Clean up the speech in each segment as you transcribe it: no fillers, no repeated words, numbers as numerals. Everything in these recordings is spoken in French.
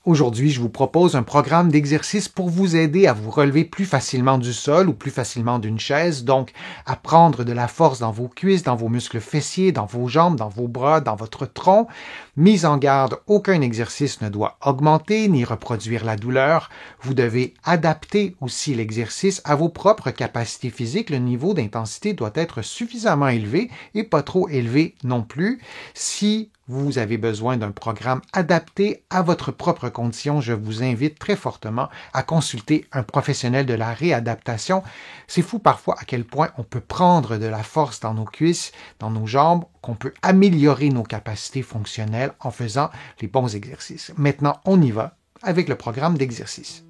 Aujourd'hui, je vous propose un programme d'exercice pour vous aider à vous relever plus facilement du sol ou plus facilement d'une chaise, donc à prendre de la force dans vos cuisses, dans vos muscles fessiers, dans vos jambes, dans vos bras, dans votre tronc. Mise en garde, aucun exercice ne doit augmenter ni reproduire la douleur. Vous devez adapter aussi l'exercice à vos propres capacités physiques. Le niveau d'intensité doit être suffisamment élevé et pas trop élevé non plus. Si vous avez besoin d'un programme adapté à votre propre condition, je vous invite très fortement à consulter un professionnel de la réadaptation. C'est fou parfois à quel point on peut prendre de la force dans nos cuisses, dans nos jambes, qu'on peut améliorer nos capacités fonctionnelles en faisant les bons exercices. Maintenant, on y va avec le programme d'exercice.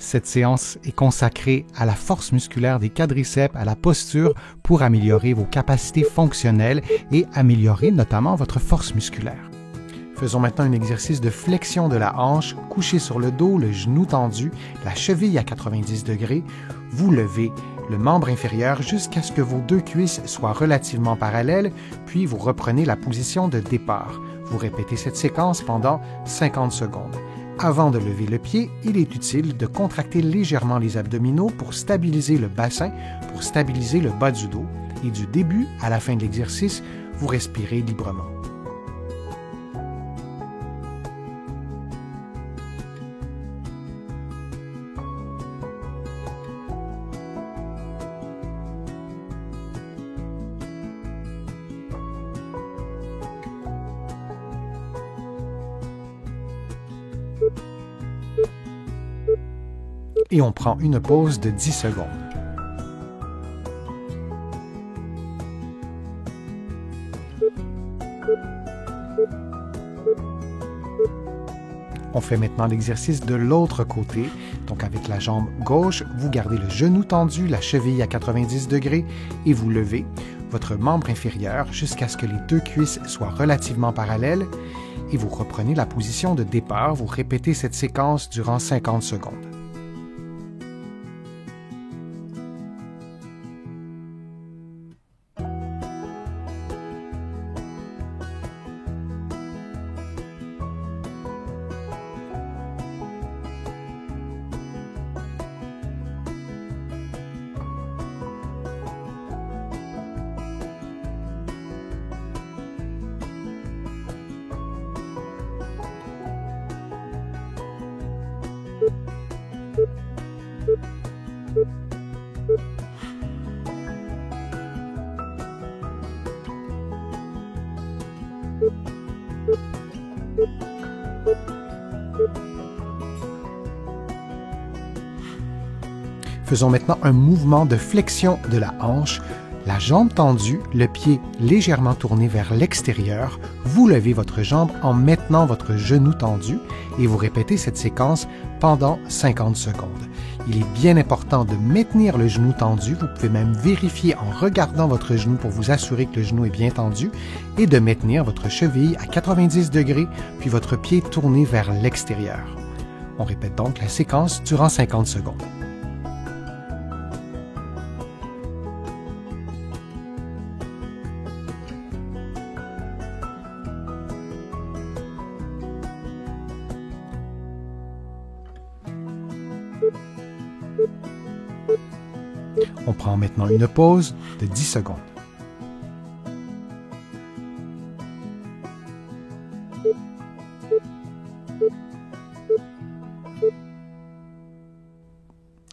Cette séance est consacrée à la force musculaire des quadriceps, à la posture pour améliorer vos capacités fonctionnelles et améliorer notamment votre force musculaire. Faisons maintenant un exercice de flexion de la hanche, couché sur le dos, le genou tendu, la cheville à 90 degrés. Vous levez le membre inférieur jusqu'à ce que vos deux cuisses soient relativement parallèles, puis vous reprenez la position de départ. Vous répétez cette séquence pendant 50 secondes. Avant de lever le pied, il est utile de contracter légèrement les abdominaux pour stabiliser le bassin, pour stabiliser le bas du dos. Et du début à la fin de l'exercice, vous respirez librement. Et on prend une pause de 10 secondes. On fait maintenant l'exercice de l'autre côté. Donc avec la jambe gauche, vous gardez le genou tendu, la cheville à 90 degrés et vous levez votre membre inférieur jusqu'à ce que les deux cuisses soient relativement parallèles et vous reprenez la position de départ. Vous répétez cette séquence durant 50 secondes. Faisons maintenant un mouvement de flexion de la hanche, la jambe tendue, le pied légèrement tourné vers l'extérieur. Vous levez votre jambe en maintenant votre genou tendu et vous répétez cette séquence pendant 50 secondes. Il est bien important de maintenir le genou tendu. Vous pouvez même vérifier en regardant votre genou pour vous assurer que le genou est bien tendu et de maintenir votre cheville à 90 degrés puis votre pied tourné vers l'extérieur. On répète donc la séquence durant 50 secondes. On prend maintenant une pause de 10 secondes.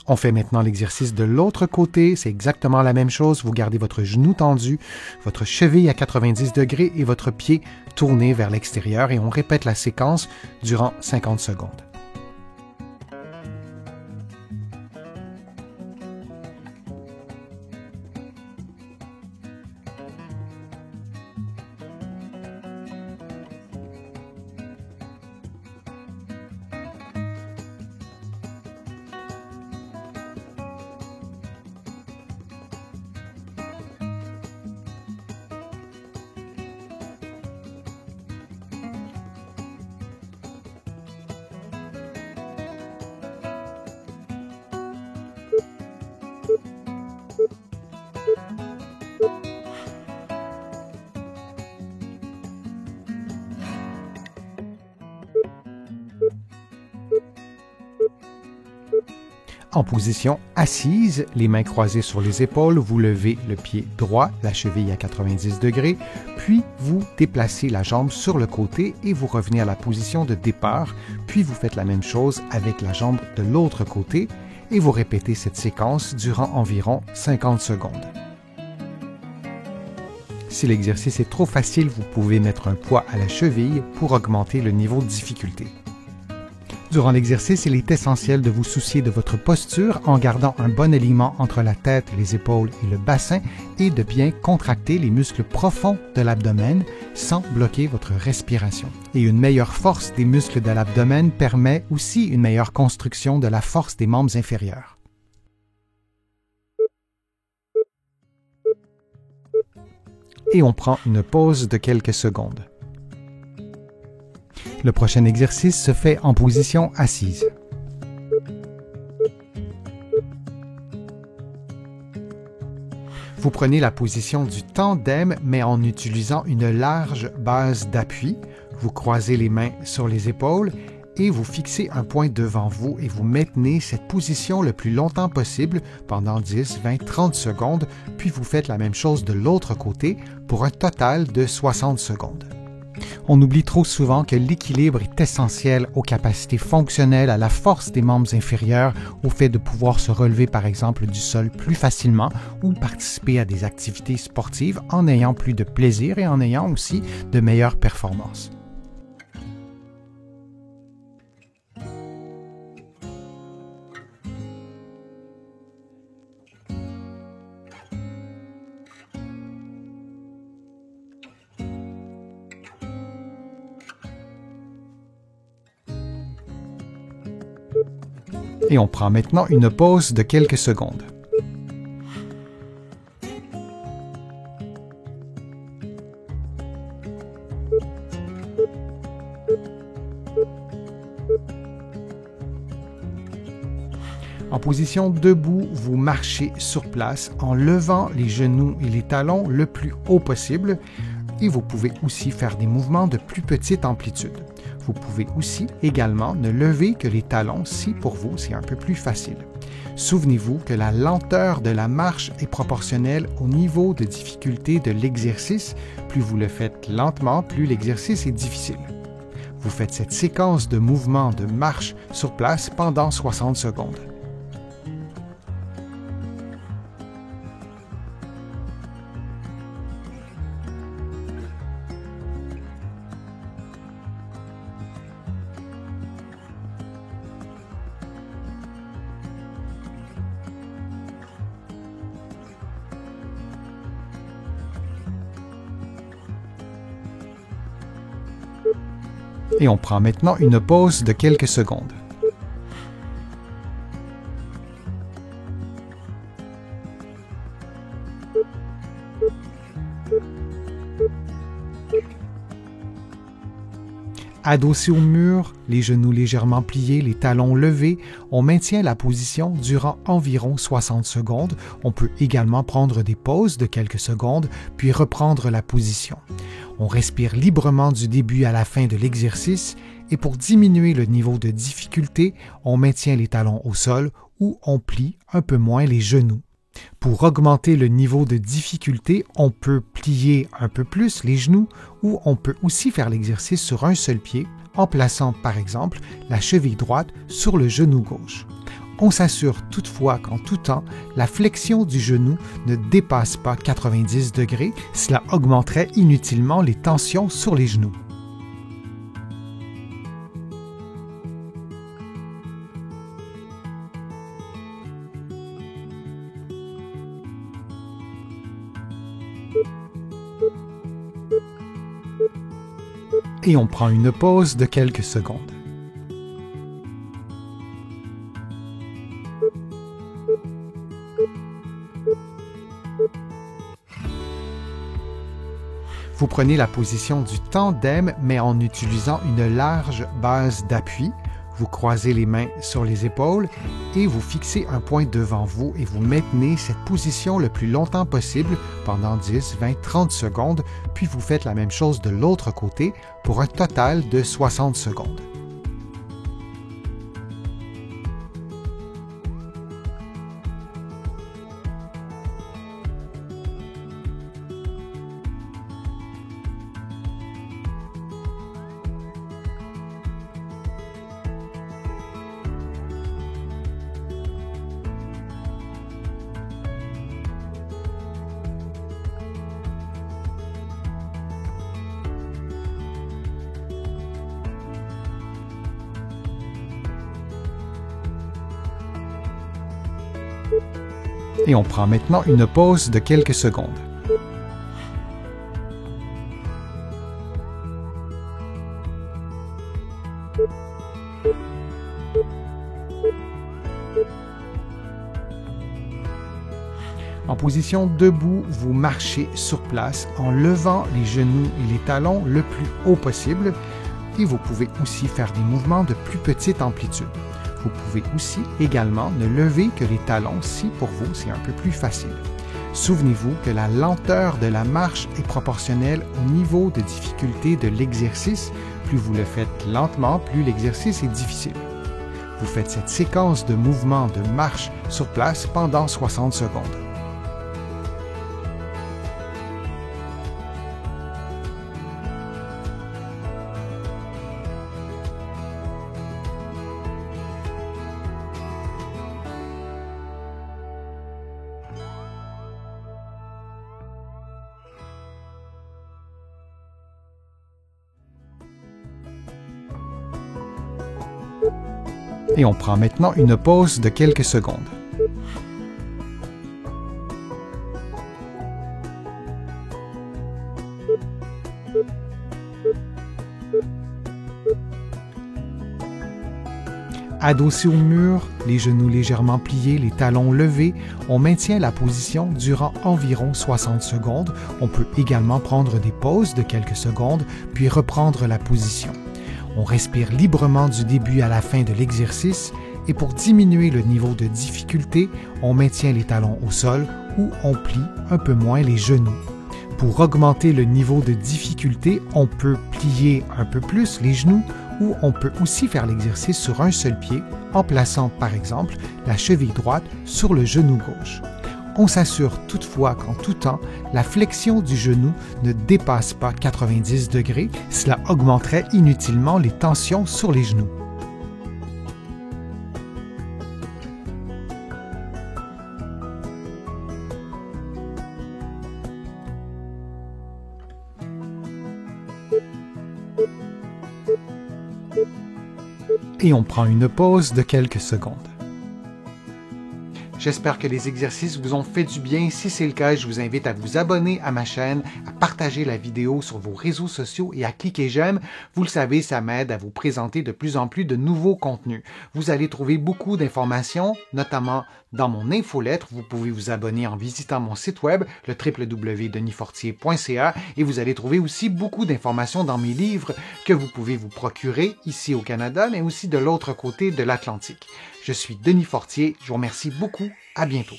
On fait maintenant l'exercice de l'autre côté. C'est exactement la même chose. Vous gardez votre genou tendu, votre cheville à 90 degrés et votre pied tourné vers l'extérieur et on répète la séquence durant 50 secondes. En position assise, les mains croisées sur les épaules, vous levez le pied droit, la cheville à 90 degrés, puis vous déplacez la jambe sur le côté et vous revenez à la position de départ, puis vous faites la même chose avec la jambe de l'autre côté et vous répétez cette séquence durant environ 50 secondes. Si l'exercice est trop facile, vous pouvez mettre un poids à la cheville pour augmenter le niveau de difficulté. Durant l'exercice, il est essentiel de vous soucier de votre posture en gardant un bon alignement entre la tête, les épaules et le bassin et de bien contracter les muscles profonds de l'abdomen sans bloquer votre respiration. Et une meilleure force des muscles de l'abdomen permet aussi une meilleure construction de la force des membres inférieurs. Et on prend une pause de quelques secondes. Le prochain exercice se fait en position assise. Vous prenez la position du tandem, mais en utilisant une large base d'appui. Vous croisez les mains sur les épaules et vous fixez un point devant vous et vous maintenez cette position le plus longtemps possible pendant 10, 20, 30 secondes, puis vous faites la même chose de l'autre côté pour un total de 60 secondes. On oublie trop souvent que l'équilibre est essentiel aux capacités fonctionnelles, à la force des membres inférieurs, au fait de pouvoir se relever par exemple du sol plus facilement ou participer à des activités sportives en ayant plus de plaisir et en ayant aussi de meilleures performances. Et on prend maintenant une pause de quelques secondes. En position debout, vous marchez sur place en levant les genoux et les talons le plus haut possible et vous pouvez aussi faire des mouvements de plus petite amplitude. Vous pouvez aussi également ne lever que les talons si pour vous c'est un peu plus facile. Souvenez-vous que la lenteur de la marche est proportionnelle au niveau de difficulté de l'exercice. Plus vous le faites lentement, plus l'exercice est difficile. Vous faites cette séquence de mouvements de marche sur place pendant 60 secondes. Et on prend maintenant une pause de quelques secondes. Adossé au mur, les genoux légèrement pliés, les talons levés, on maintient la position durant environ 60 secondes. On peut également prendre des pauses de quelques secondes, puis reprendre la position. On respire librement du début à la fin de l'exercice et pour diminuer le niveau de difficulté, on maintient les talons au sol ou on plie un peu moins les genoux. Pour augmenter le niveau de difficulté, on peut plier un peu plus les genoux ou on peut aussi faire l'exercice sur un seul pied en plaçant par exemple la cheville droite sur le genou gauche. On s'assure toutefois qu'en tout temps, la flexion du genou ne dépasse pas 90 degrés, cela augmenterait inutilement les tensions sur les genoux. Et on prend une pause de quelques secondes. Vous prenez la position du tandem, mais en utilisant une large base d'appui. Vous croisez les mains sur les épaules et vous fixez un point devant vous et vous maintenez cette position le plus longtemps possible pendant 10, 20, 30 secondes, puis vous faites la même chose de l'autre côté pour un total de 60 secondes. Et on prend maintenant une pause de quelques secondes. En position debout, vous marchez sur place en levant les genoux et les talons le plus haut possible et vous pouvez aussi faire des mouvements de plus petite amplitude. Vous pouvez aussi également ne lever que les talons si pour vous c'est un peu plus facile. Souvenez-vous que la lenteur de la marche est proportionnelle au niveau de difficulté de l'exercice. Plus vous le faites lentement, plus l'exercice est difficile. Vous faites cette séquence de mouvements de marche sur place pendant 60 secondes. Et on prend maintenant une pause de quelques secondes. Adossé au mur, les genoux légèrement pliés, les talons levés, on maintient la position durant environ 60 secondes. On peut également prendre des pauses de quelques secondes, puis reprendre la position. On respire librement du début à la fin de l'exercice et pour diminuer le niveau de difficulté, on maintient les talons au sol ou on plie un peu moins les genoux. Pour augmenter le niveau de difficulté, on peut plier un peu plus les genoux ou on peut aussi faire l'exercice sur un seul pied en plaçant par exemple la cheville droite sur le genou gauche. On s'assure toutefois qu'en tout temps, la flexion du genou ne dépasse pas 90 degrés, cela augmenterait inutilement les tensions sur les genoux. Et on prend une pause de quelques secondes. J'espère que les exercices vous ont fait du bien. Si c'est le cas, je vous invite à vous abonner à ma chaîne, à partager la vidéo sur vos réseaux sociaux et à cliquer j'aime. Vous le savez, ça m'aide à vous présenter de plus en plus de nouveaux contenus. Vous allez trouver beaucoup d'informations, notamment dans mon infolettre. Vous pouvez vous abonner en visitant mon site web, le www.denisfortier.ca, et vous allez trouver aussi beaucoup d'informations dans mes livres que vous pouvez vous procurer ici au Canada, mais aussi de l'autre côté de l'Atlantique. Je suis Denis Fortier, je vous remercie beaucoup, à bientôt.